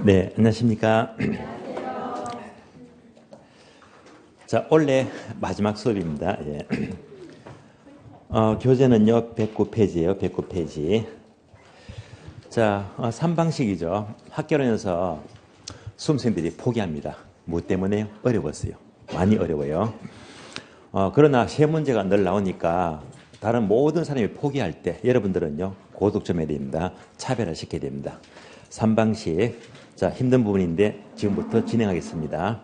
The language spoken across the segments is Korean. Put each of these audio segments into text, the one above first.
네, 안녕하십니까. 자, 원래 마지막 수업입니다. 예. 교재는요, 109페이지예요, 109페이지. 자, 3방식이죠. 학교론에서 수험생들이 포기합니다. 뭐 때문에? 어려웠어요. 많이 어려워요. 그러나 세 문제가 늘 나오니까 다른 모든 사람이 포기할 때 여러분들은요, 고득 좀 해야 됩니다. 차별화시켜야 됩니다. 3방식. 자, 힘든 부분인데 지금부터 진행하겠습니다.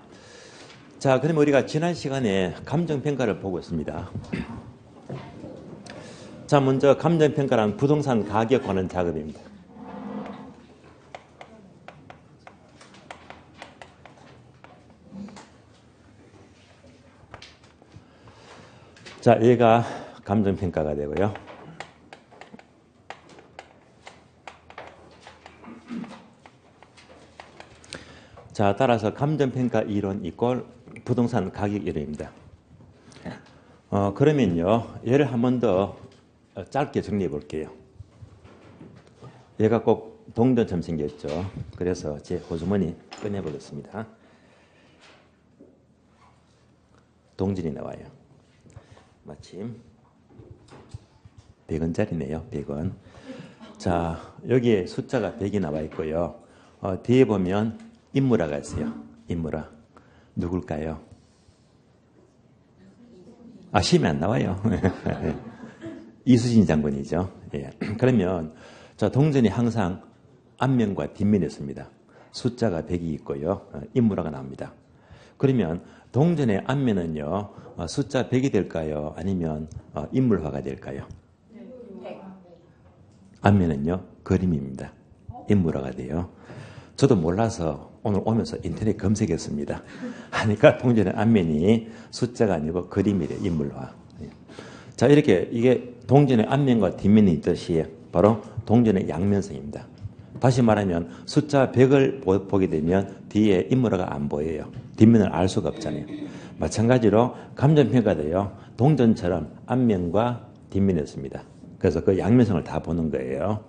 자, 그럼 우리가 지난 시간에 감정평가를 보고 있습니다. 자, 먼저 감정평가란 부동산 가격 관련 작업입니다. 자, 얘가 감정평가가 되고요. 자, 따라서 감정평가 이론 이꼴 부동산 가격 이론입니다. 그러면요, 얘를 한 번 더 짧게 정리해 볼게요. 얘가 꼭 동전처럼 생겼죠. 그래서 제 호주머니 꺼내 보겠습니다. 동전이 나와요. 마침 100원짜리네요. 100원. 자, 여기에 숫자가 100이 나와 있고요. 뒤에 보면 인물화가 있어요. 인물화. 누굴까요? 심이 안 나와요. 이수진 장군이죠. 예. 그러면 자, 동전이 항상 앞면과 뒷면이 있습니다. 숫자가 100이 있고요. 인물화가 나옵니다. 그러면 동전의 앞면은요, 숫자 100이 될까요? 아니면 인물화가 될까요? 앞면은요, 그림입니다. 인물화가 돼요. 저도 몰라서 오늘 오면서 인터넷 검색했습니다. 하니까 동전의 앞면이 숫자가 아니고 그림이래요. 인물화. 자, 이렇게 이게 동전의 앞면과 뒷면이 있듯이 바로 동전의 양면성입니다. 다시 말하면 숫자 100을 보게 되면 뒤에 인물화가 안 보여요. 뒷면을 알 수가 없잖아요. 마찬가지로 감정평가도요. 동전처럼 앞면과 뒷면이 있습니다. 그래서 그 양면성을 다 보는 거예요.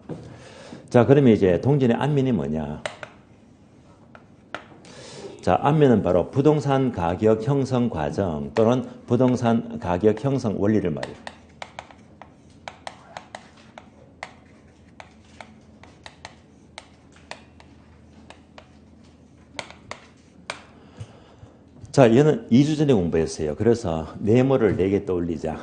자, 그러면 이제 동전의 앞면이 뭐냐? 자, 앞면은 바로 부동산 가격 형성 과정 또는 부동산 가격 형성 원리를 말해요. 자, 얘는 2주 전에 공부했어요. 그래서 네모를 4개 떠올리자.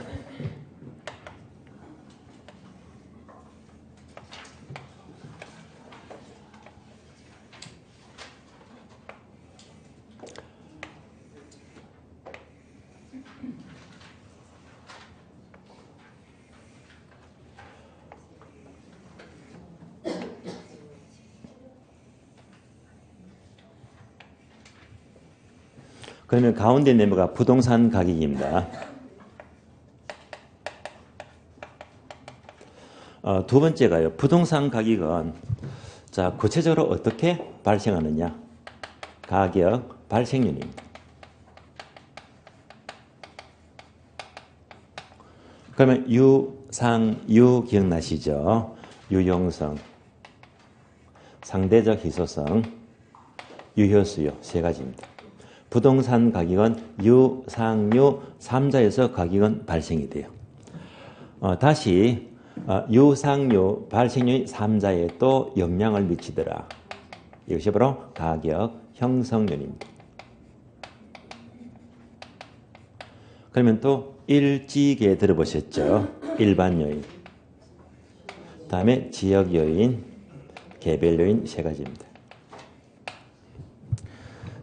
그러면 가운데 네모가 부동산 가격입니다. 두 번째가요. 부동산 가격은 자, 구체적으로 어떻게 발생하느냐? 가격 발생률입니다. 그러면 유상유 기억나시죠? 유용성, 상대적 희소성, 유효수요. 세 가지입니다. 부동산 가격은 유상유 3자에서 가격은 발생이 돼요. 다시 유상유 발생률이 3자에 또 영향을 미치더라. 이것이 바로 가격 형성률입니다. 그러면 또 일지계 들어보셨죠? 일반 요인, 다음에 지역 요인, 개별 요인 세 가지입니다.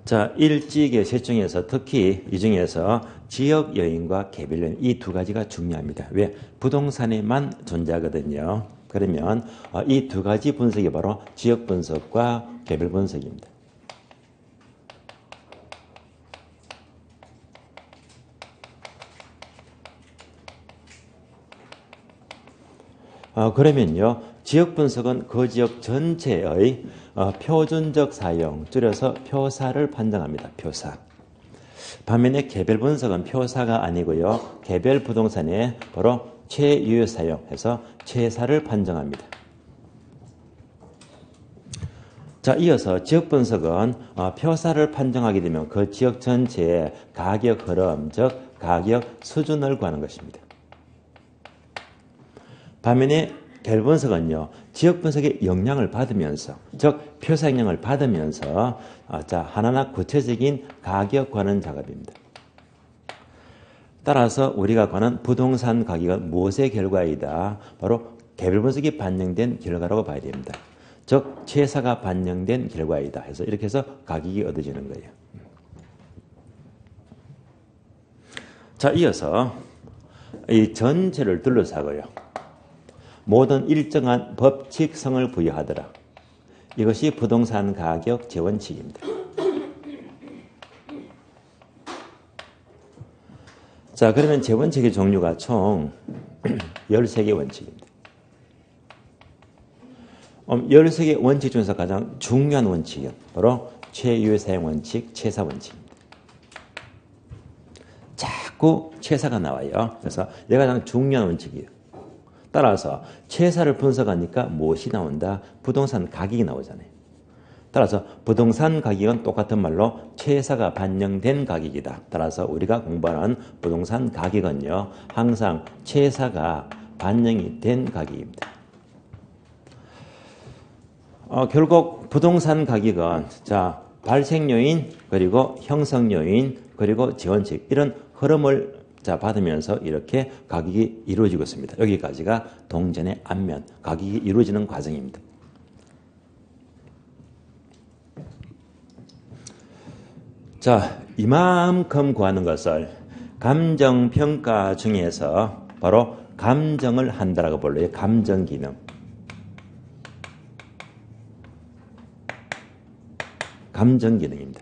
자, 일지계 셋 중에서 특히 이 중에서 지역 요인과 개별 요인 이 두 가지가 중요합니다. 왜? 부동산에만 존재하거든요. 그러면 이 두 가지 분석이 바로 지역 분석과 개별 분석입니다. 그러면요, 지역 분석은 그 지역 전체의 표준적 사용, 줄여서 표사를 판정합니다. 표사. 반면에 개별 분석은 표사가 아니고요, 개별 부동산에 바로 최유효 사용해서 최사를 판정합니다. 자, 이어서 지역 분석은 표사를 판정하게 되면 그 지역 전체의 가격 흐름, 즉 가격 수준을 구하는 것입니다. 반면에 갤 분석은요, 지역 분석의 영향을 받으면서, 즉 표사 영향을 받으면서 자, 하나하나 구체적인 가격 관한 작업입니다. 따라서 우리가 관한 부동산 가격은 무엇의 결과이다? 바로 개별 분석이 반영된 결과라고 봐야 됩니다. 즉 최사가 반영된 결과이다 해서 이렇게 해서 가격이 얻어지는 거예요. 자, 이어서 이 전체를 둘러싸고요, 모든 일정한 법칙성을 부여하더라. 이것이 부동산 가격 제원칙입니다. 자, 그러면 제원칙의 종류가 총 13개 원칙입니다. 13개 원칙 중에서 가장 중요한 원칙은 바로 최유사용 원칙, 최사 원칙입니다. 자꾸 최사가 나와요. 그래서 얘가 가장 중요한 원칙이에요. 따라서 최사를 분석하니까 무엇이 나온다? 부동산 가격이 나오잖아요. 따라서 부동산 가격은 똑같은 말로 최사가 반영된 가격이다. 따라서 우리가 공부하는 부동산 가격은요, 항상 최사가 반영이 된 가격입니다. 결국 부동산 가격은 자, 발생 요인, 그리고 형성 요인, 그리고 지원칙, 이런 흐름을 받으면서 이렇게 가격이 이루어지고 있습니다. 여기까지가 동전의 앞면, 가격이 이루어지는 과정입니다. 자, 이만큼 구하는 것을 감정평가 중에서 바로 감정을 한다라고 불러요. 감정기능. 감정기능입니다.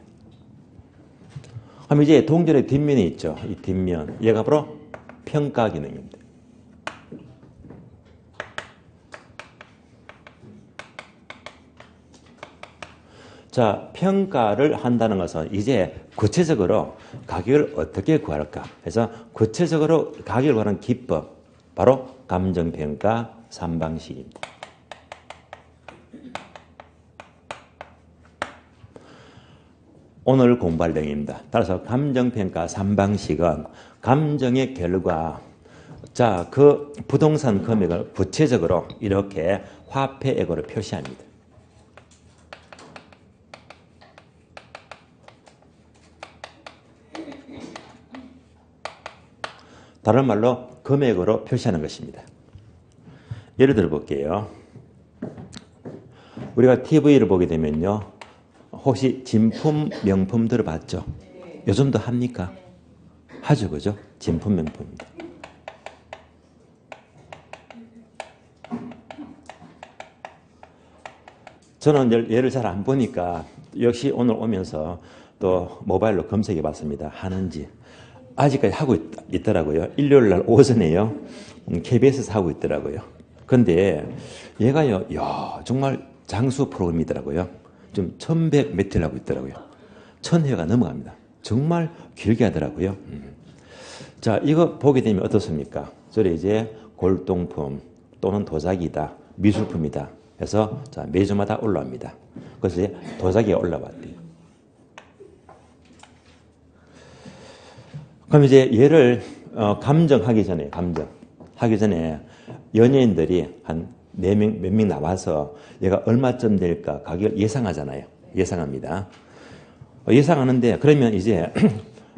그럼 이제 동전의 뒷면이 있죠. 이 뒷면. 얘가 바로 평가기능입니다. 자, 평가를 한다는 것은 이제 구체적으로 가격을 어떻게 구할까 해서 구체적으로 가격을 구하는 기법, 바로 감정평가 3방식입니다. 오늘 공부할 내용입니다. 따라서 감정평가 3방식은 감정의 결과, 자, 그 부동산 금액을 구체적으로 이렇게 화폐액으로 표시합니다. 다른 말로 금액으로 표시하는 것입니다. 예를 들어 볼게요. 우리가 TV를 보게 되면요, 혹시 진품, 명품 들어봤죠? 요즘도 합니까? 하죠, 그죠? 진품, 명품입니다. 저는 얘를 잘 안 보니까 역시 오늘 오면서 또 모바일로 검색해 봤습니다. 하는지. 아직까지 하고 있더라고요. 일요일 날 오전에요. KBS에서 하고 있더라고요. 근데 얘가요, 야, 정말 장수 프로그램이더라고요. 좀 1100 몇 회를 하고 있더라고요. 1000회가 넘어갑니다. 정말 길게 하더라고요. 자, 이거 보게 되면 어떻습니까? 저래 이제 골동품 또는 도자기다, 미술품이다 해서 자, 매주마다 올라옵니다. 그래서 이제 도자기가 올라왔대요. 그럼 이제 얘를 감정하기 전에 연예인들이 한 4명, 몇 명 나와서 얘가 얼마쯤 될까 가격을 예상하잖아요. 예상합니다. 예상하는데 그러면 이제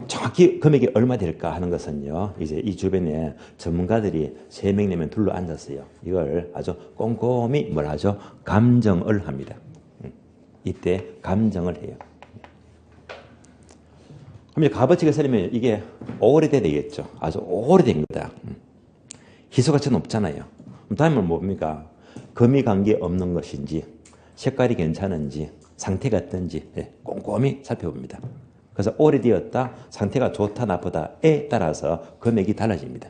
정확히 금액이 얼마 될까 하는 것은요, 이제 이 주변에 전문가들이 3명, 4명 둘러 앉았어요. 이걸 아주 꼼꼼히 뭘 하죠? 감정을 합니다. 이때 감정을 해요. 그럼 이제 값어치가 세려면 이게 오래돼야 되겠죠. 아주 오래된 거다. 희소가치가 높잖아요. 그럼 다음은 뭡니까? 금이 관계 없는 것인지, 색깔이 괜찮은지, 상태가 어떤지 꼼꼼히 살펴봅니다. 그래서 오래되었다, 상태가 좋다, 나쁘다에 따라서 금액이 달라집니다.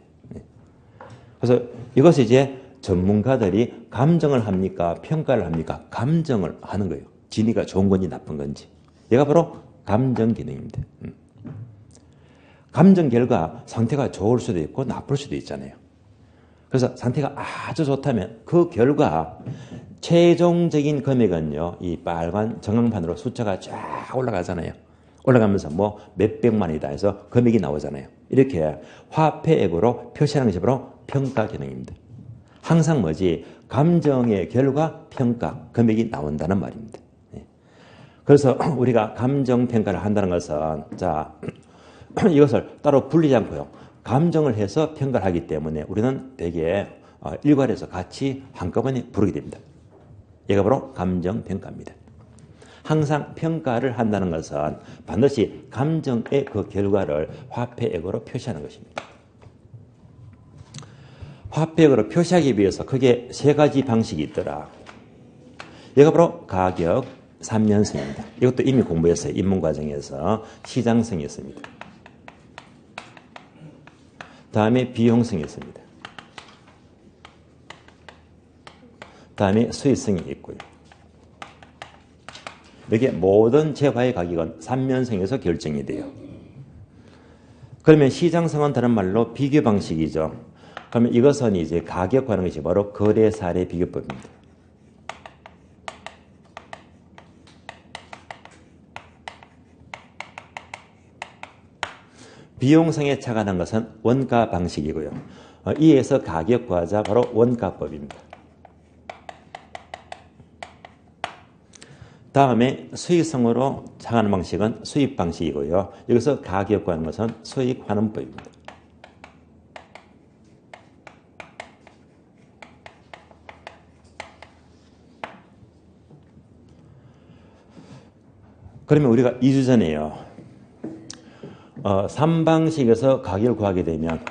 그래서 이것이 이제 전문가들이 감정을 합니까? 평가를 합니까? 감정을 하는 거예요. 진위가 좋은 건지 나쁜 건지. 얘가 바로 감정 기능입니다. 감정 결과 상태가 좋을 수도 있고 나쁠 수도 있잖아요. 그래서 상태가 아주 좋다면 그 결과 최종적인 금액은요, 이 빨간 정황판으로 숫자가 쫙 올라가잖아요. 올라가면서 뭐 몇백만이다 해서 금액이 나오잖아요. 이렇게 화폐액으로 표시하는 것이 바로 평가 기능입니다. 항상 뭐지? 감정의 결과 평가 금액이 나온다는 말입니다. 그래서 우리가 감정 평가를 한다는 것은 자 이것을 따로 분리지 않고요. 감정을 해서 평가를 하기 때문에 우리는 되게 일괄해서 같이 한꺼번에 부르게 됩니다. 얘가 바로 감정 평가입니다. 항상 평가를 한다는 것은 반드시 감정의 그 결과를 화폐액으로 표시하는 것입니다. 화폐액으로 표시하기 위해서 크게 세 가지 방식이 있더라. 얘가 바로 가격, 삼면성입니다. 이것도 이미 공부했어요. 입문과정에서 시장성이었습니다. 다음에 비용성이었습니다. 다음에 수익성이 있고요. 이게 모든 재화의 가격은 삼면성에서 결정이 돼요. 그러면 시장성은 다른 말로 비교 방식이죠. 그러면 이것은 이제 가격화하는 것이 바로 거래 사례 비교법입니다. 비용성에 착안한 것은 원가 방식이고요. 이에서 가격과자 바로 원가법입니다. 다음에 수익성으로 착안하는 방식은 수익 방식이고요. 여기서 가격과하는 것은 수익환원법입니다. 그러면 우리가 2주 전에요. 3방식에서 가격을 구하게 되면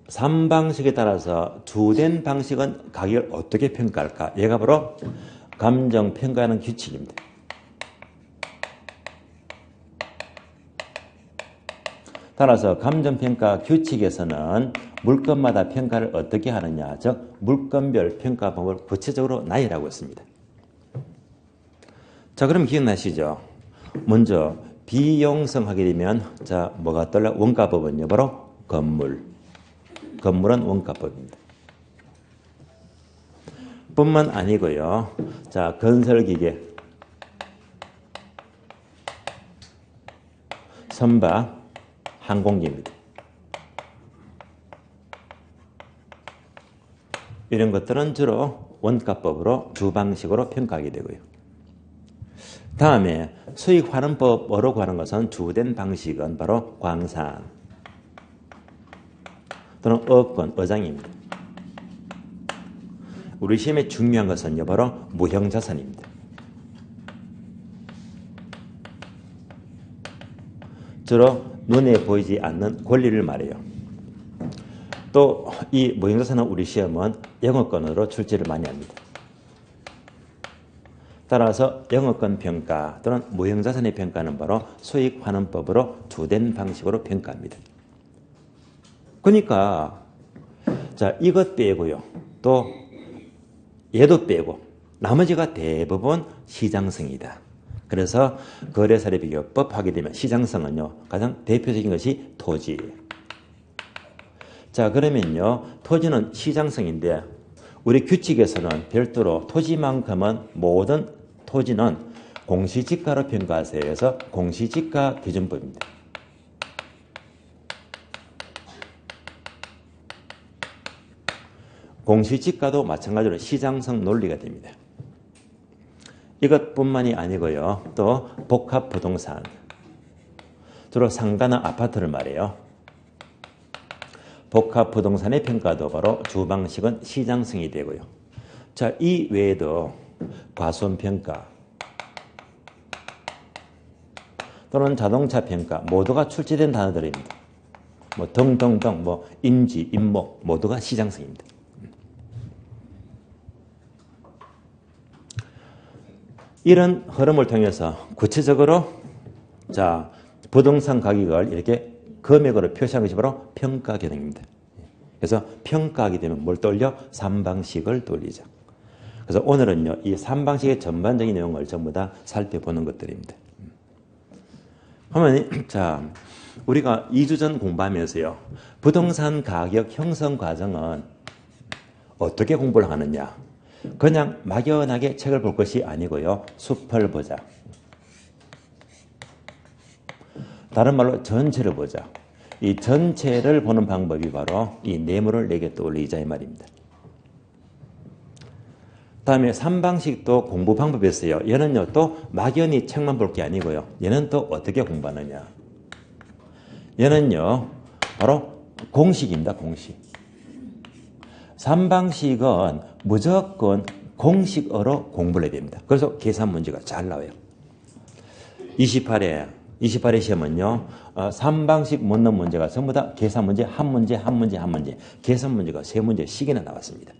3방식에 따라서 주된 방식은 가격을 어떻게 평가할까? 얘가 바로 감정평가하는 규칙입니다. 따라서 감정평가 규칙에서는 물건마다 평가를 어떻게 하느냐, 즉 물건별 평가법을 구체적으로 나열하고 있습니다. 자, 그럼 기억나시죠? 먼저 비용성 하게 되면 자 뭐가 떠올라? 원가법은요 바로 건물. 건물은 원가법입니다. 뿐만 아니고요. 자 건설기계, 선박, 항공기입니다. 이런 것들은 주로 원가법으로 두 방식으로 평가하게 되고요. 다음에 수익환원법으로 구하는 것은 주된 방식은 바로 광산 또는 업권, 어장입니다. 우리 시험에 중요한 것은요 바로 무형자산입니다. 주로 눈에 보이지 않는 권리를 말해요. 또 이 무형자산은 우리 시험은 영어권으로 출제를 많이 합니다. 따라서 영어권 평가 또는 무형자산의 평가는 바로 수익환원법으로 주된 방식으로 평가합니다. 그러니까 자 이것 빼고요. 또 얘도 빼고 나머지가 대부분 시장성이다. 그래서 거래사례 비교법 하게 되면 시장성은요. 가장 대표적인 것이 토지예요. 자 그러면요. 토지는 시장성인데 우리 규칙에서는 별도로 토지만큼은 모든 토지는 공시지가로 평가하세요. 그래서 공시지가 기준법입니다. 공시지가도 마찬가지로 시장성 논리가 됩니다. 이것뿐만이 아니고요. 또 복합부동산, 주로 상가나 아파트를 말해요. 복합부동산의 평가도 바로 주방식은 시장성이 되고요. 자, 이 외에도 과손평가 또는 자동차평가 모두가 출제된 단어들입니다. 뭐 등등등 뭐 임지, 임목 모두가 시장성입니다. 이런 흐름을 통해서 구체적으로 자 부동산 가격을 이렇게 금액으로 표시하는 것이 바로 평가 기능입니다. 그래서 평가하게 되면 뭘 떠올려? 3방식을 떠올리죠. 그래서 오늘은요, 이 3방식의 전반적인 내용을 전부 다 살펴보는 것들입니다. 그러면 자 우리가 2주 전 공부하면서요. 부동산 가격 형성 과정은 어떻게 공부를 하느냐. 그냥 막연하게 책을 볼 것이 아니고요. 숲을 보자. 다른 말로 전체를 보자. 이 전체를 보는 방법이 바로 이 뇌물을 내게 떠올리자 이 말입니다. 다음에 3방식도 공부 방법이 있어요. 얘는요 또 막연히 책만 볼 게 아니고요. 얘는 또 어떻게 공부하느냐. 얘는요 바로 공식입니다. 공식. 3방식은 무조건 공식어로 공부를 해야 됩니다. 그래서 계산 문제가 잘 나와요. 28회 시험은요 3방식 묻는 문제가 전부 다 계산 문제 한 문제 계산 문제가 3문제씩이나 나왔습니다.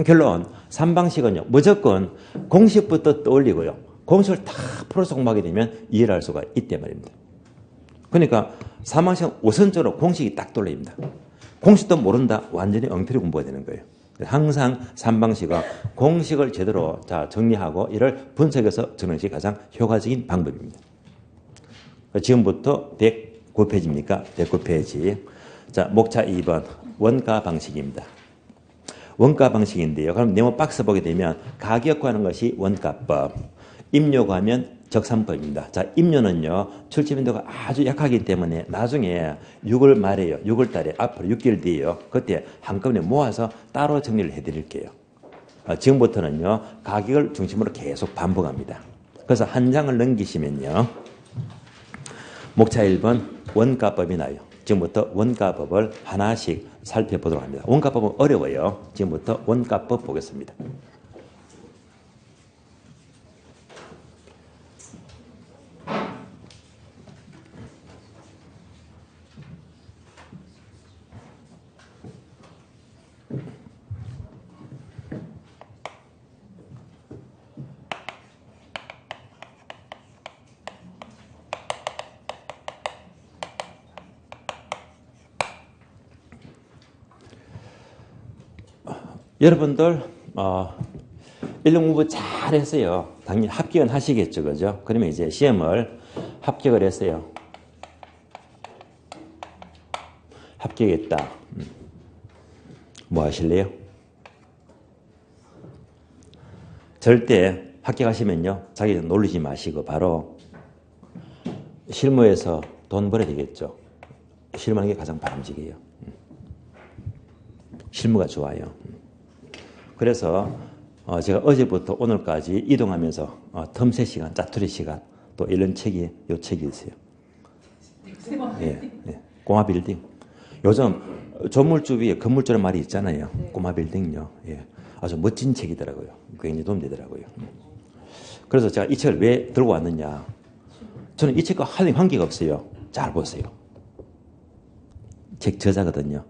결론 3방식은요 무조건 공식부터 떠올리고요. 공식을 다 풀어서 공부하게 되면 이해를 할 수가 있단 말입니다. 그러니까 3방식은 우선적으로 공식이 딱 떠올립니다. 공식도 모른다 완전히 엉터리 공부가 되는 거예요. 항상 3방식은 공식을 제대로 정리하고 이를 분석해서 적는 것이 가장 효과적인 방법입니다. 지금부터 109페이지입니까? 109페이지. 자, 목차 2번 원가 방식입니다. 원가 방식인데요. 그럼 네모 박스 보게 되면 가격 구하는 것이 원가법, 임료 구하면 적산법입니다. 자, 임료는요 출제빈도가 아주 약하기 때문에 나중에 6월 말에요. 6월 달에 앞으로 6개월 뒤에요. 그때 한꺼번에 모아서 따로 정리를 해드릴게요. 지금부터는요 가격을 중심으로 계속 반복합니다. 그래서 한 장을 넘기시면요 목차 1번 원가법이 나요. 지금부터 원가법을 하나씩 살펴보도록 합니다. 원가법은 어려워요. 지금부터 원가법 보겠습니다. 여러분들 1년 공부 잘 했어요. 당연히 합격은 하시겠죠. 그죠? 그러면 이제 시험을 합격을 했어요. 합격했다. 뭐 하실래요? 절대 합격하시면요. 자기 놀리지 마시고 바로 실무에서 돈 벌어야 되겠죠. 실무하는 게 가장 바람직해요. 실무가 좋아요. 그래서 제가 어제부터 오늘까지 이동하면서 틈새 시간, 짜투리 시간 또 이런 책이 요 책이 있어요. 예, 예. 꼬마 빌딩. 요즘 조물주 위에 건물주라는 말이 있잖아요. 꼬마 빌딩요. 예. 아주 멋진 책이더라고요. 굉장히 도움되더라고요. 그래서 제가 이 책을 왜 들고 왔느냐. 저는 이 책과 할 관계가 없어요. 잘 보세요. 책 저자거든요.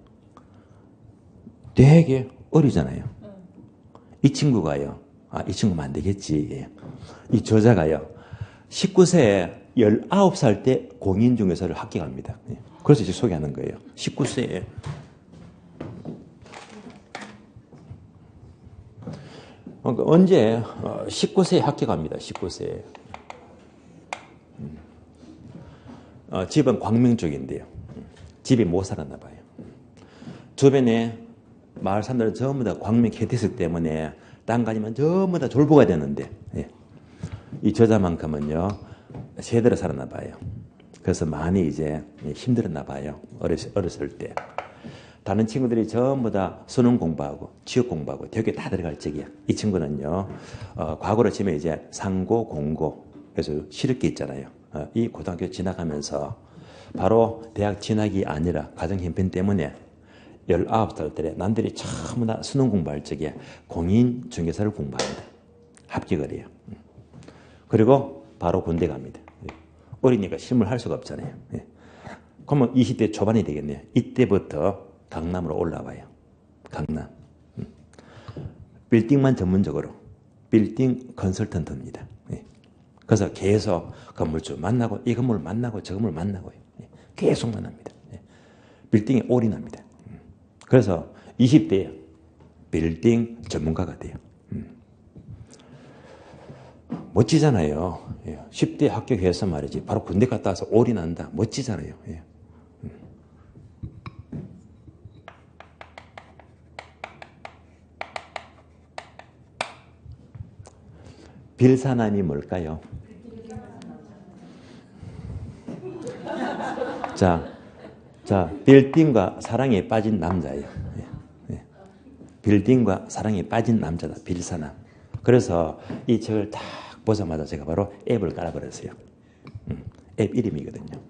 되게 어리잖아요. 이 친구가요. 이 친구면 안 되겠지. 예. 이 저자가요. 19세에 19살 때 공인중개사를 합격합니다. 예. 그래서 이제 소개하는 거예요. 19세에. 언제? 19세에 합격합니다. 19세에. 집은 광명 쪽인데요. 집이 못 살았나 봐요. 주변에 마을 사람들은 전부 다 광명 캐티스 때문에 땅 가지면 전부 다 졸부가 되는데 예. 이 저자만큼은요 제대로 살았나 봐요. 그래서 많이 이제 힘들었나 봐요. 어렸을 때. 다른 친구들이 전부 다 수능 공부하고 취업 공부하고 대학에 다 들어갈 적이야. 이 친구는요 과거로 치면 이제 상고 공고 그래서 실업기 있잖아요. 이 고등학교 지나가면서 바로 대학 진학이 아니라 가정 형편 때문에 19살 때 남들이 전부 다 수능 공부할 적에 공인중개사를 공부합니다. 합격을 해요. 그리고 바로 군대 갑니다. 어리니까 실무를 할 수가 없잖아요. 그러면 20대 초반이 되겠네요. 이때부터 강남으로 올라와요. 강남. 빌딩만 전문적으로 빌딩 컨설턴트입니다. 그래서 계속 건물주 만나고 이 건물 만나고 저 건물 만나고 계속 만납니다. 빌딩에 올인합니다. 그래서 20대에 빌딩 전문가가 돼요. 멋지잖아요. 예. 10대 합격해서 말이지. 바로 군대 갔다 와서 올인한다. 멋지잖아요. 예. 빌사남이 뭘까요? 자, 빌딩과 사랑에 빠진 남자예요. 예, 예. 빌딩과 사랑에 빠진 남자다. 빌사남. 그래서 이 책을 딱 보자마자 제가 바로 앱을 깔아버렸어요. 앱 이름이거든요.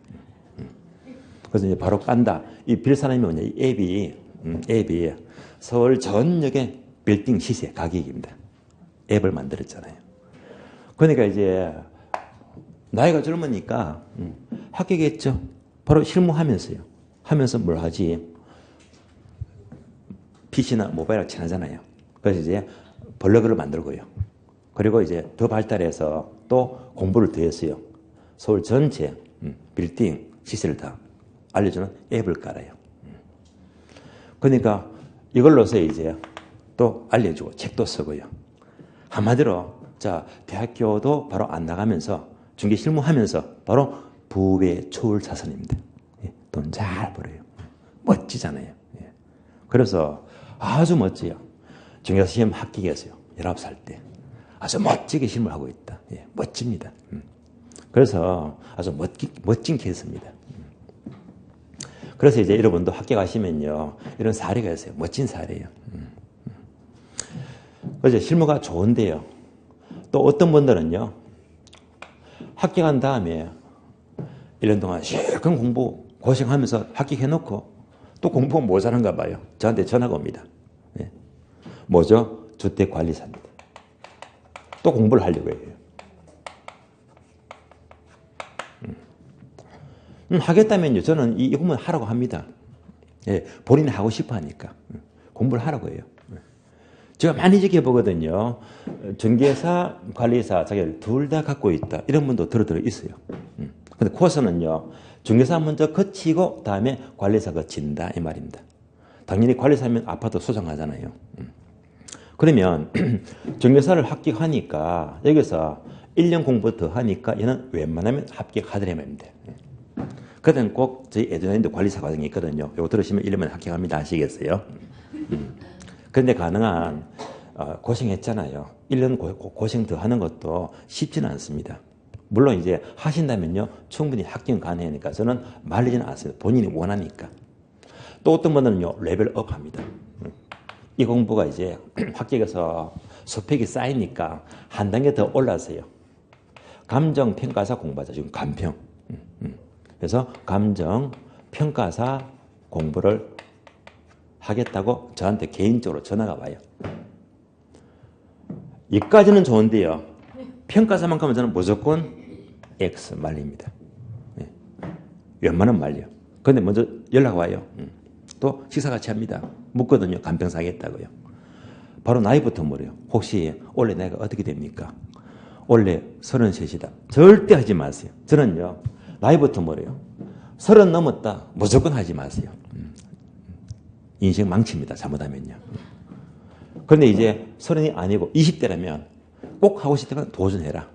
그래서 이제 바로 깐다. 이 빌사남이 뭐냐? 이 앱이 서울 전역의 빌딩 시세 가격입니다. 앱을 만들었잖아요. 그러니까 이제 나이가 젊으니까 합격했죠. 바로 실무하면서요. 하면서 뭘 하지? PC나 모바일하고 친하잖아요. 그래서 이제 블로그를 만들고요. 그리고 이제 더 발달해서 또 공부를 더 했어요. 서울 전체 빌딩 시세를 다 알려주는 앱을 깔아요. 그러니까 이걸로서 이제 또 알려주고 책도 쓰고요. 한마디로 자 대학교도 바로 안 나가면서 중개 실무하면서 바로 부의 초월 자선입니다. 돈 잘 벌어요. 멋지잖아요. 그래서 아주 멋져요. 중개사 시험 합격했어요. 19살 때. 아주 멋지게 실무를 하고 있다. 멋집니다. 그래서 아주 멋진 케이스입니다. 그래서 이제 여러분도 합격하시면요. 이런 사례가 있어요. 멋진 사례예요. 그래서 실무가 좋은데요. 또 어떤 분들은요. 합격한 다음에 1년 동안 실컷 공부 고생하면서 합격해놓고 또 공부가 모자란가 봐요. 저한테 전화가 옵니다. 뭐죠? 주택관리사입니다. 또 공부를 하려고 해요. 하겠다면요. 저는 이 공부를 하라고 합니다. 본인이 하고 싶어 하니까. 공부를 하라고 해요. 제가 많이 지켜보거든요. 전기회사, 관리사 자격을 둘 다 갖고 있다. 이런 분도 들어 있어요. 근데 코스는요. 전기회사 먼저 거치고 다음에 관리사 거친다. 이 말입니다. 당연히 관리사면 아파트 소장하잖아요. 그러면 전기회사를 합격하니까 여기서 1년 공부 더 하니까 얘는 웬만하면 합격하더라 말입니다. 그때는 꼭 저희 에드나인드 관리사 과정이 있거든요. 이거 들으시면 1년만 합격합니다. 아시겠어요? 그런데 가능한 고생했잖아요. 1년 고생 더 하는 것도 쉽지는 않습니다. 물론 이제 하신다면요. 충분히 합격 가능하니까 저는 말리지는 않습니다. 본인이 원하니까. 또 어떤 분들은요. 레벨업 합니다. 이 공부가 이제 합격해서 스펙이 쌓이니까 한 단계 더 올라서요. 감정평가사 공부하자. 지금 감평. 그래서 감정평가사 공부를 하겠다고 저한테 개인적으로 전화가 와요. 여기까지는 좋은데요. 평가사만큼은 저는 무조건 X 말립니다. 웬만하면 말려. 그런데 먼저 연락 와요. 또 식사 같이 합니다. 묻거든요. 간평사 하겠다고요. 바로 나이부터 물어요. 혹시 원래 나이가 어떻게 됩니까? 원래 33이다. 절대 하지 마세요. 저는요. 나이부터 물어요. 30 넘었다. 무조건 하지 마세요. 인생 망칩니다. 잘못하면요. 그런데 이제 30이 아니고 20대라면 꼭 하고 싶다면 도전해라.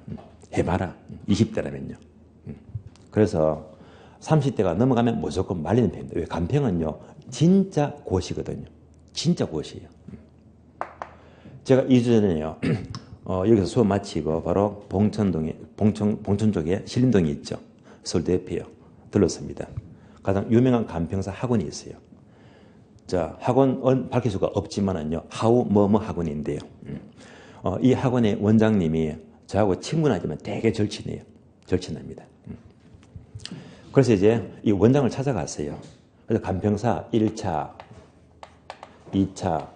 해봐라. 20대라면요. 그래서 30대가 넘어가면 무조건 말리는 편입니다. 왜? 간평은요. 진짜 고시거든요. 진짜 고시예요. 제가 2주 전에요. 여기서 수업 마치고 바로 봉천 쪽에 신림동이 있죠. 서울대 옆에요. 들렀습니다. 가장 유명한 간평사 학원이 있어요. 자, 학원 밝힐 수가 없지만은요. 하우 뭐뭐 학원인데요. 이 학원의 원장님이 저하고 친구는 하지만 되게 절친해요. 절친합니다. 그래서 이제 이 원장을 찾아갔어요. 그래서 간평사 1차, 2차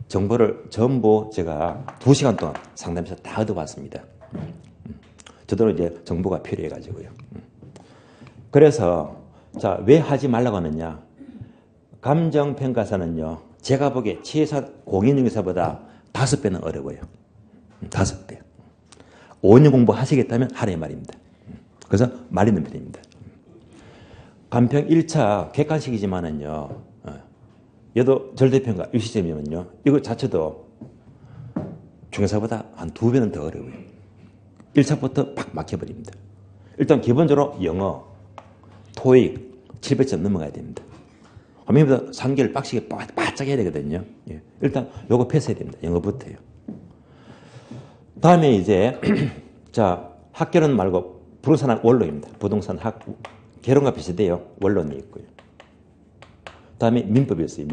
정보를 전부 제가 2시간 동안 상담해서 다 얻어봤습니다. 저도 이제 정보가 필요해가지고요. 그래서 자, 왜 하지 말라고 하느냐? 감정평가사는요. 제가 보기에 최소 공인중개사보다 5배는 어려워요. 5배. 5년 공부하시겠다면 하래 말입니다. 그래서 말리는 편입니다. 간평 1차 객관식이지만은요. 얘도 절대평가 60점이면요. 이거 자체도 중개사보다 한 2배는 더 어려워요. 1차부터 팍 막혀버립니다. 일단 기본적으로 영어, 토익 700점 넘어가야 됩니다. 화면보다 3개를 빡시게 바짝 해야 되거든요. 예. 일단 요거 패스해야 됩니다. 영어부터요. 다음에 이제 자 학교는 말고 부동산 원로입니다. 부동산 개론과 비슷해요. 원론이 있고요. 다음에 민법이 있어요.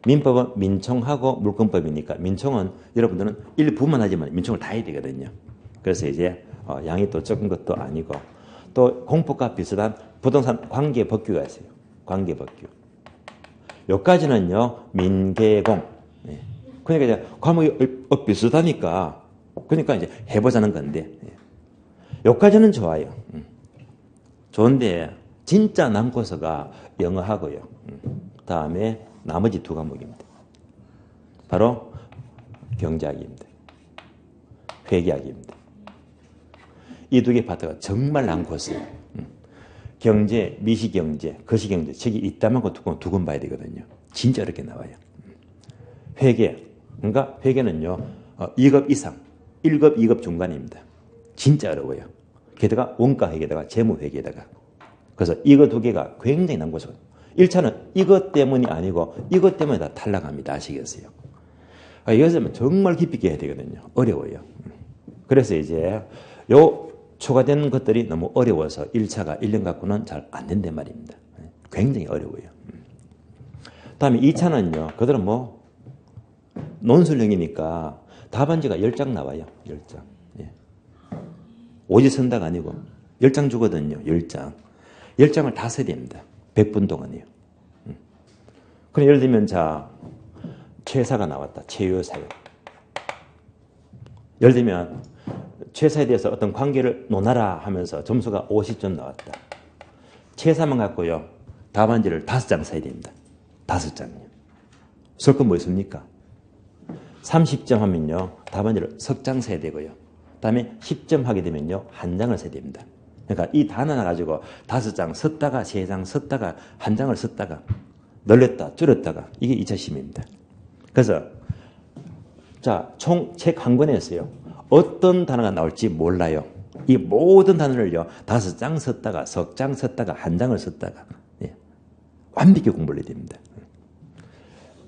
민법은 민총하고 물권법이니까 민총은 여러분들은 일부만 하지만 민총을 다 해야 되거든요. 그래서 이제 양이 또 적은 것도 아니고 또 공법과 비슷한 부동산 관계법규가 있어요. 관계법규. 여기까지는요. 민계공. 예. 그러니까 이제 과목이 비슷하니까 그러니까 이제 해보자는 건데 여기까지는 좋아요. 좋은데 진짜 남고서가 영어하고요. 다음에 나머지 두 과목입니다. 바로 경제학입니다. 회계학입니다. 이 두 개 파트가 정말 남고서예요. 경제, 미시경제, 거시경제 책이 있다만 두 권 봐야 되거든요. 진짜 어렵게 나와요. 회계, 그러니까 회계는요 2급 이상, 1급, 2급 중간입니다. 진짜 어려워요. 게다가 원가회계에다가 재무회계에다가 그래서 이거 두 개가 굉장히 난고서거든요. 1차는 이것 때문이 아니고 이것 때문에 다 탈락합니다. 아시겠어요? 이것은 정말 깊이 있게 해야 되거든요. 어려워요. 그래서 이제 요 초과된 것들이 너무 어려워서 1차가 1년 갖고는 잘 안 된단 말입니다. 굉장히 어려워요. 다음에 2차는요. 그들은 뭐 논술형이니까 답안지가 10장 나와요. 10장. 예. 오지선다가 아니고 10장 주거든요. 10장. 10장을 다 써야 됩니다. 100분 동안이요. 그럼 예를 들면 자 최사가 나왔다. 최유사요. 예를 들면 최사에 대해서 어떤 관계를 논하라 하면서 점수가 50점 나왔다. 최사만 갖고요. 답안지를 5장 써야 됩니다. 5장이요. 쓸 건 뭐 있습니까? 30점 하면요. 답안지를 석 장 써야 되고요. 다음에 10점 하게 되면요. 1장을 써야 됩니다. 그러니까 이 단어 하나 가지고 5장 썼다가 3장 썼다가 1장을 썼다가 늘렸다 줄였다가 이게 2차 시험입니다. 그래서 자, 총 책 한 권에서요. 어떤 단어가 나올지 몰라요. 이 모든 단어를요. 5장 썼다가 석 장 썼다가 1장을 썼다가 예. 완벽히 공부를 해야 됩니다.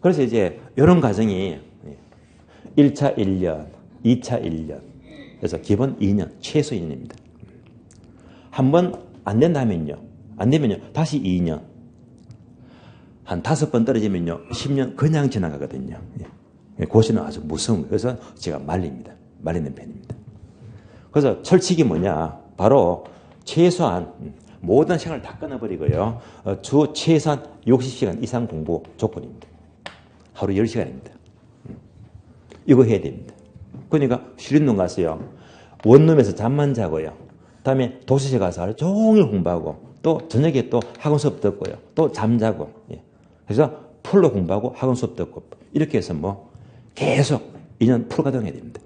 그래서 이제 이런 과정이 1차 1년, 2차 1년 그래서 기본 2년, 최소 2년입니다. 한 번 안 된다면요. 안 되면요. 다시 2년. 한 5번 떨어지면요. 10년 그냥 지나가거든요. 예. 고시는 아주 무서운 거예요. 그래서 제가 말립니다. 말리는 편입니다. 그래서 철칙이 뭐냐. 바로 최소한 모든 시간을 다 끊어버리고요. 주 최소한 60시간 이상 공부 조건입니다. 하루 10시간입니다. 이거 해야 됩니다. 그러니까 쉬림동 가서요. 원룸에서 잠만 자고요. 다음에 도서실 가서 하루 종일 공부하고 또 저녁에 또 학원 수업 듣고요. 또 잠자고. 예. 그래서 풀로 공부하고 학원 수업 듣고 이렇게 해서 뭐 계속 2년 풀 가동해야 됩니다.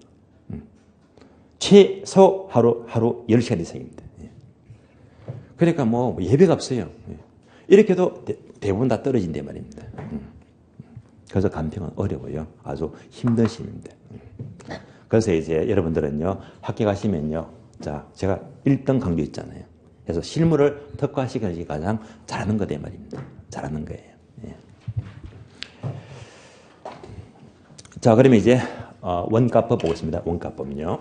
최소 하루 10시간 이상입니다. 예. 그러니까 뭐 예배가 없어요. 예. 이렇게 해도 대부분 다 떨어진단 말입니다. 그래서 간평은 어려워요. 아주 힘든 시입니다. 그래서 이제 여러분들은요, 학교 가시면요, 자, 제가 1등 강조 있잖아요. 그래서 실무를 특화시켜야지 가장 잘하는 거다 말입니다. 잘하는 거예요. 예. 자, 그러면 이제 원가법 보겠습니다. 원가법은요.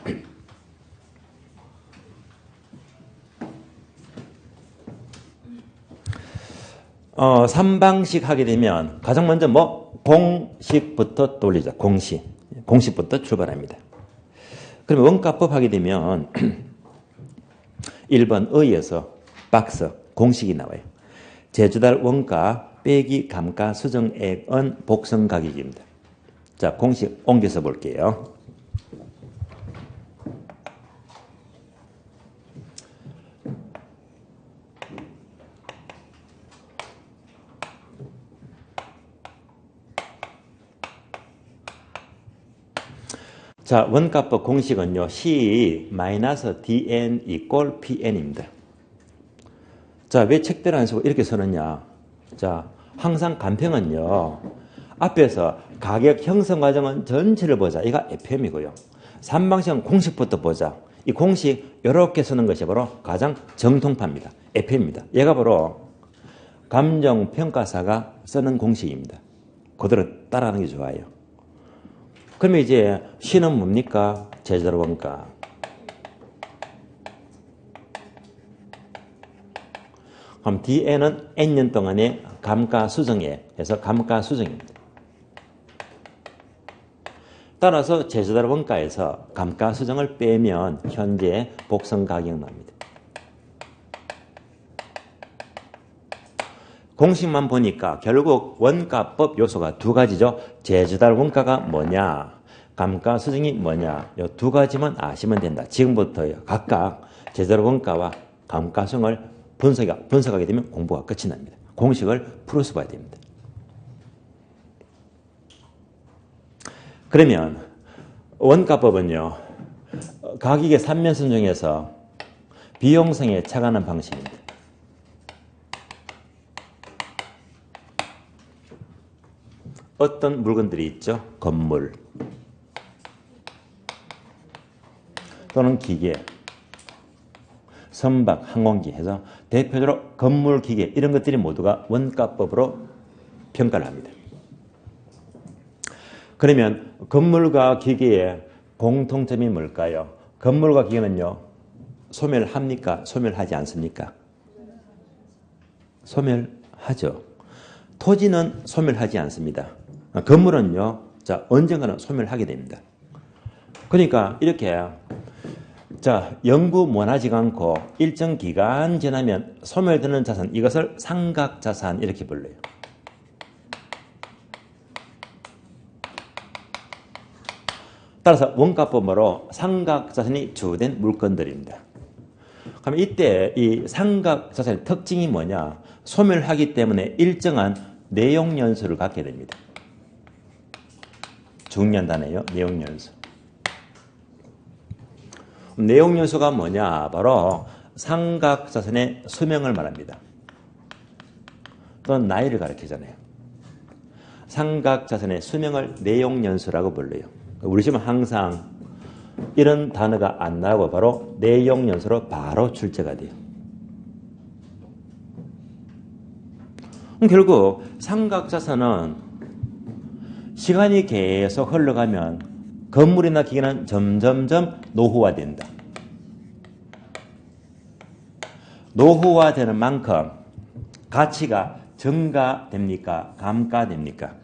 삼방식 하게 되면 가장 먼저 뭐 공식부터 돌리자. 공식부터 출발합니다. 그러면 원가법 하게 되면 1번 의에서 박스 공식이 나와요. 제주달 원가 빼기 감가 수정액은 복선 가격입니다. 자, 공식 옮겨서 볼게요. 자, 원가법 공식은요. C-dn = pn입니다. 자, 왜 책대로 안 쓰고 이렇게 쓰느냐. 자, 항상 간평은요. 앞에서 가격 형성 과정은 전체를 보자. 이가 FM이고요. 삼방식은 공식부터 보자. 이 공식 이렇게 쓰는 것이 바로 가장 정통파입니다. FM입니다. 얘가 바로 감정평가사가 쓰는 공식입니다. 그대로 따라하는 게 좋아요. 그러면 이제 시는 뭡니까? 제자로 원가. 그럼 뒤에는 N년 동안의 감가수정에 해서 감가수정입니다. 따라서 제자로 원가에서 감가수정을 빼면 현재 복선가격 납니다. 공식만 보니까 결국 원가법 요소가 두 가지죠. 제주달 원가가 뭐냐, 감가수정이 뭐냐, 이 두 가지만 아시면 된다. 지금부터 각각 제주달 원가와 감가수정을 분석하게 되면 공부가 끝이 납니다. 공식을 풀어서 봐야 됩니다. 그러면 원가법은요, 가격의 3면선 중에서 비용성에 착안한 방식입니다. 어떤 물건들이 있죠? 건물 또는 기계, 선박, 항공기 해서 대표적으로 건물, 기계 이런 것들이 모두가 원가법으로 평가를 합니다. 그러면 건물과 기계의 공통점이 뭘까요? 건물과 기계는요, 소멸합니까? 소멸하지 않습니까? 소멸하죠. 토지는 소멸하지 않습니다. 건물은요, 자, 언젠가는 소멸하게 됩니다. 그러니까 이렇게 영구원하지가 않고 일정 기간 지나면 소멸되는 자산, 이것을 상각자산 이렇게 불러요. 따라서 원가법으로 상각자산이 주된 물건들입니다. 그럼 이때 이 상각자산의 특징이 뭐냐? 소멸하기 때문에 일정한 내용연수를 갖게 됩니다. 중요한 단어예요. 내용연수. 내용연수가 뭐냐? 바로 상각자산의 수명을 말합니다. 또는 나이를 가리키잖아요. 상각자산의 수명을 내용연수라고 불러요. 우리 집은 항상 이런 단어가 안 나오고 바로 내용연수로 바로 출제가 돼요. 결국 상각자산은 시간이 계속 흘러가면 건물이나 기계는 점점점 노후화된다. 노후화되는 만큼 가치가 증가됩니까? 감가됩니까?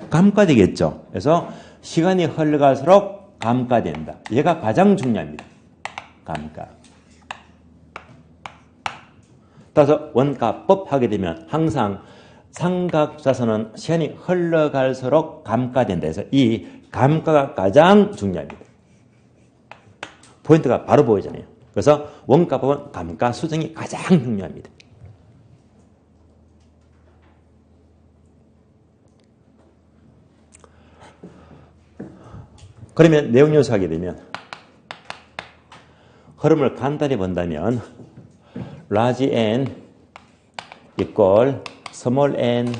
감가되겠죠. 그래서 시간이 흘러갈수록 감가된다. 얘가 가장 중요합니다. 감가. 따라서 원가법 하게 되면 항상 상각자산은 시간이 흘러갈수록 감가된다 해서 이 감가가 가장 중요합니다. 포인트가 바로 보이잖아요. 그래서 원가법은 감가 수정이 가장 중요합니다. 그러면 내용 요소하게 되면 흐름을 간단히 본다면 large n equal small n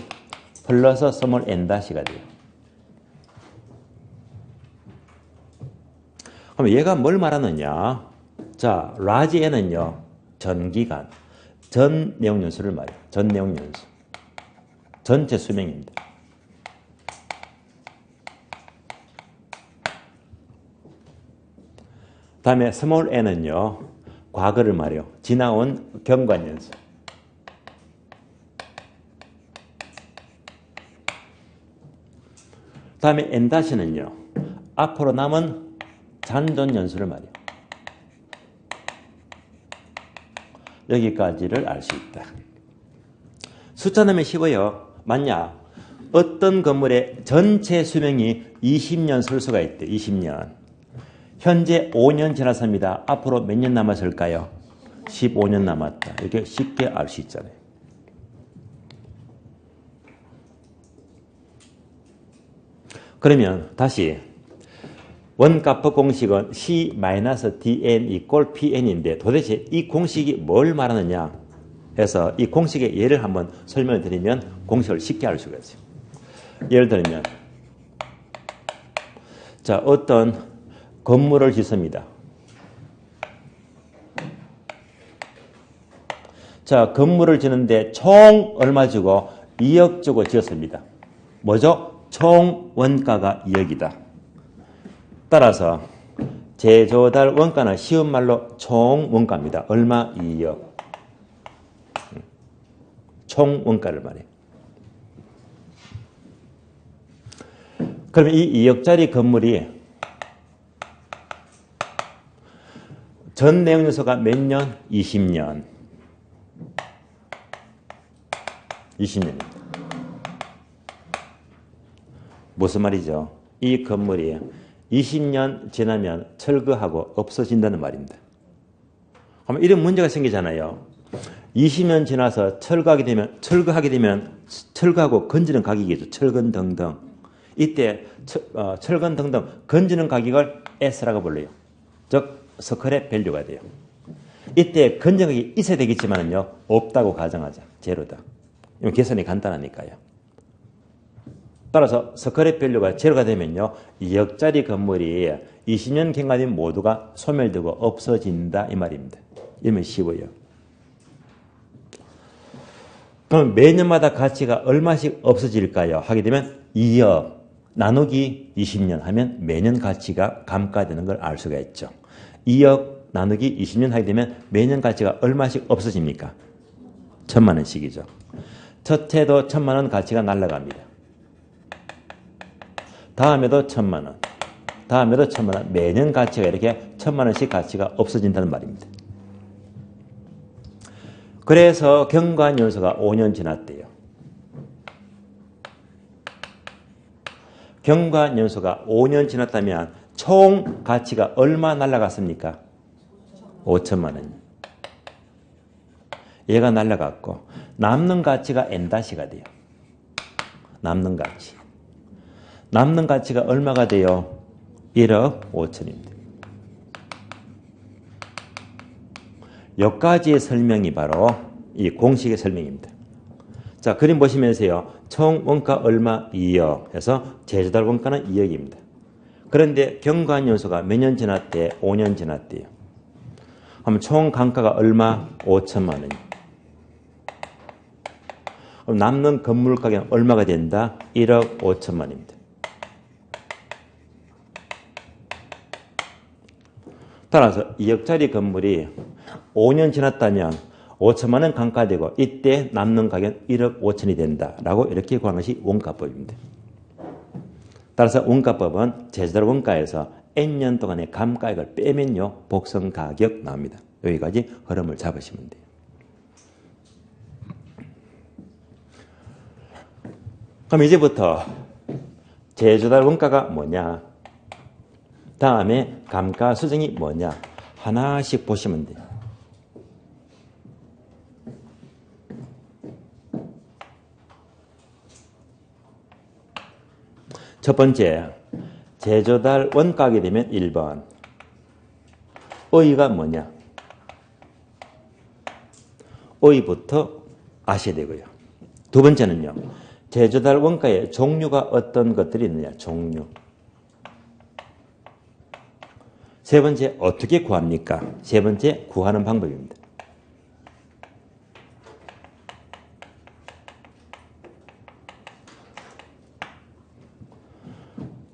플러스 small n 다시가 돼요. 그럼 얘가 뭘 말하느냐? 자, large n은요, 전기간, 전 내용 연수를 말해요. 전 내용 연수. 전체 수명입니다. 다음에 small n은요, 과거를 말해요. 지나온 경관 연수. 다음에 n-는요, 앞으로 남은 잔존 연수를 말해요. 여기까지를 알 수 있다. 숫자 넣으면 쉬워요. 만약 어떤 건물의 전체 수명이 20년 설 수가 있대. 20년. 현재 5년 지났습니다. 앞으로 몇 년 남았을까요? 15년 남았다. 이렇게 쉽게 알 수 있잖아요. 그러면 다시 원가법 공식은 C-DN equal PN인데 도대체 이 공식이 뭘 말하느냐 해서 이 공식의 예를 한번 설명을 드리면 공식을 쉽게 알 수가 있어요. 예를 들면 자, 어떤 건물을 짓습니다. 자, 건물을 짓는데 총 얼마 주고 2억 주고 지었습니다. 뭐죠? 총 원가가 2억이다. 따라서 제조달 원가는 쉬운 말로 총 원가입니다. 얼마? 2억. 총 원가를 말해요. 그러면 이 2억짜리 건물이 전 내용 요소가 몇 년? 20년. 20년입니다. 무슨 말이죠? 이 건물이 20년 지나면 철거하고 없어진다는 말입니다. 그러면 이런 문제가 생기잖아요. 20년 지나서 철거하게 되면 철거하고 건지는 가격이죠. 철건등등. 이때 철건등등 건지는 가격을 S라고 불러요. 즉 스크랩 밸류가 돼요. 이때 건전 가격이 있어야 되겠지만요. 없다고 가정하자. 제로다. 계산이 간단하니까요. 따라서 스크랩 밸류가 제로가 되면요. 2억짜리 건물이 20년 경과되면 모두가 소멸되고 없어진다 이 말입니다. 이러면 쉬워요. 그럼 매년마다 가치가 얼마씩 없어질까요? 하게 되면 2억 나누기 20년 하면 매년 가치가 감가되는 걸 알 수가 있죠. 2억 나누기 20년 하게 되면 매년 가치가 얼마씩 없어집니까? 1,000만 원씩이죠. 첫 해도 1,000만 원 가치가 날아갑니다. 다음에도 1,000만 원. 다음에도 1,000만 원. 매년 가치가 이렇게 1,000만 원씩 가치가 없어진다는 말입니다. 그래서 경과연수가 5년 지났대요. 경과연수가 5년 지났다면 총 가치가 얼마 날아갔습니까? 5천만 원. 얘가 날아갔고 남는 가치가 N-가 돼요. 남는 가치. 남는 가치가 얼마가 돼요? 1억 5천입니다. 여기까지의 설명이 바로 이 공식의 설명입니다. 자, 그림 보시면서요. 총 원가 얼마? 2억 해서 제조달 원가는 2억입니다. 그런데 경과연수가 몇 년 지났대? 5년 지났대요. 그럼 총 감가가 얼마? 5천만 원. 그럼 남는 건물 가격은 얼마가 된다? 1억 5천만 원입니다. 따라서 2억짜리 건물이 5년 지났다면 5천만 원 감가되고 이때 남는 가격은 1억 5천이 된다라고 이렇게 구하는 것이 원가법입니다. 따라서 원가법은 제조달 원가에서 N년 동안의 감가액을 빼면요. 복선 가격 나옵니다. 여기까지 흐름을 잡으시면 돼요. 그럼 이제부터 제조달 원가가 뭐냐? 다음에 감가 수정이 뭐냐? 하나씩 보시면 돼요. 첫 번째, 제조달 원가하게 되면 1번. 의의가 뭐냐? 의의부터 아셔야 되고요. 두 번째는요. 제조달 원가의 종류가 어떤 것들이 있느냐? 종류. 세 번째, 어떻게 구합니까? 세 번째, 구하는 방법입니다.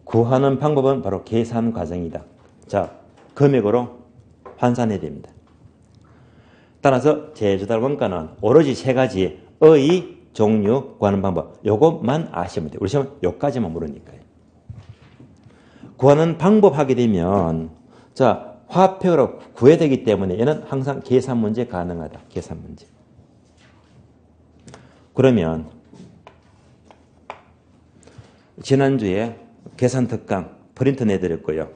구하는 방법은 바로 계산 과정이다. 자, 금액으로 환산해야 됩니다. 따라서 제조달 원가는 오로지 세 가지 의, 종류, 구하는 방법 요것만 아시면 돼요. 우리 시험은 요까지만 물으니까요. 구하는 방법 하게 되면 자, 화폐로 구해야 되기 때문에 얘는 항상 계산 문제 가능하다. 계산 문제. 그러면 지난주에 계산 특강 프린트 내드렸고요.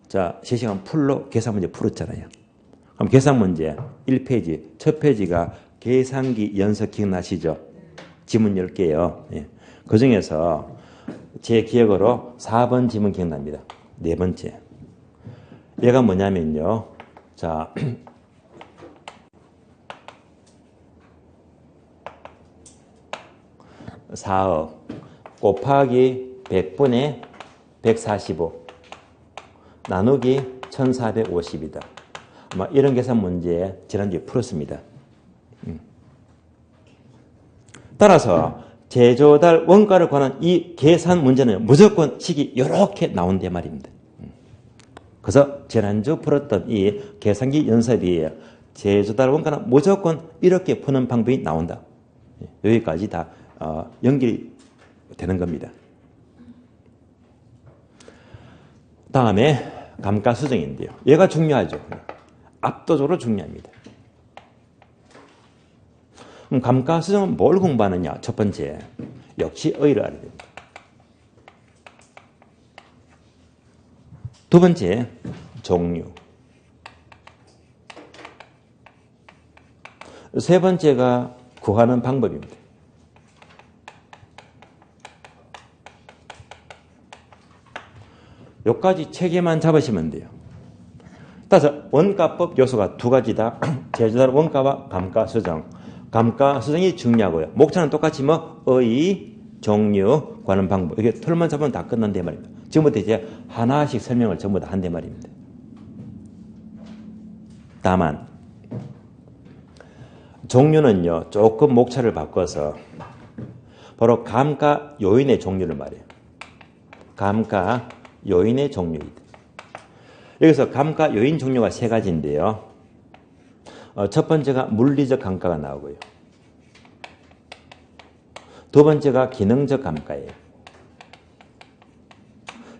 자, 실시간 풀로 계산 문제 풀었잖아요. 그럼 계산 문제 1페이지, 첫 페이지가 계산기 연속 기억나시죠? 지문 10개요. 예. 그 중에서 제 기억으로 4번 지문 기억납니다. 네 번째. 얘가 뭐냐면요. 자, 4억 곱하기 100분의 145 나누기 1450이다. 아마 이런 계산 문제 지난주에 풀었습니다. 따라서 제조달 원가를 관한 이 계산 문제는 무조건 식이 이렇게 나온단 말입니다. 그래서 지난주 풀었던 이 계산기 연습이 제조달 원가는 무조건 이렇게 푸는 방법이 나온다. 여기까지 다 연결이 되는 겁니다. 다음에 감가수정인데요. 얘가 중요하죠. 압도적으로 중요합니다. 그럼 감가수정은 뭘 공부하느냐? 첫 번째, 역시 어휘를 알아야 됩니다. 두 번째, 종류. 세 번째가 구하는 방법입니다. 여기까지 체계만 잡으시면 돼요. 따라서 원가법 요소가 두 가지다. 제조달 원가와 감가수정. 감가수정이 중요하고요. 목차는 똑같이 어휘, 종류, 구하는 방법. 이게 틀만 잡으면 다 끝난단 말입니다. 지금부터 이제 하나씩 설명을 전부 다 한단 말입니다. 다만 종류는요, 조금 목차를 바꿔서 바로 감가 요인의 종류를 말해요. 감가 요인의 종류이다. 여기서 감가 요인 종류가 세 가지인데요. 첫 번째가 물리적 감가가 나오고요. 두 번째가 기능적 감가예요.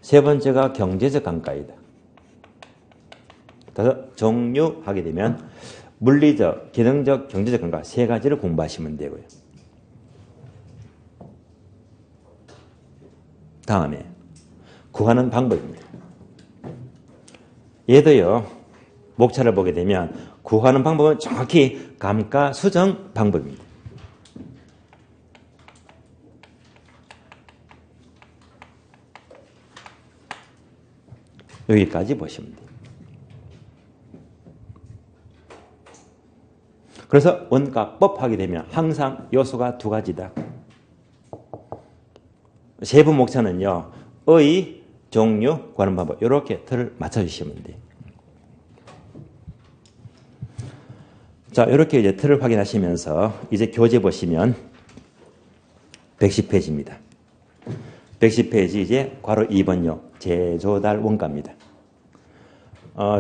세 번째가 경제적 감가이다. 그래서 종류하게 되면 물리적, 기능적, 경제적 감가 세 가지를 공부하시면 되고요. 다음에 구하는 방법입니다. 얘도요, 목차를 보게 되면 구하는 방법은 정확히 감가수정 방법입니다. 여기까지 보시면 돼요. 그래서 원가법 하게 되면 항상 요소가 두 가지다. 세부 목차는요, 어휘, 종류, 구하는 방법 이렇게 틀을 맞춰주시면 돼요. 자, 이렇게 이제 틀을 확인하시면서 이제 교재 보시면 110페이지입니다. 110페이지 이제 괄호 2번요. 제조달 원가입니다.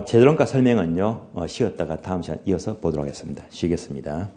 제조달 원가 설명은요, 쉬었다가 다음 시간 이어서 보도록 하겠습니다. 쉬겠습니다.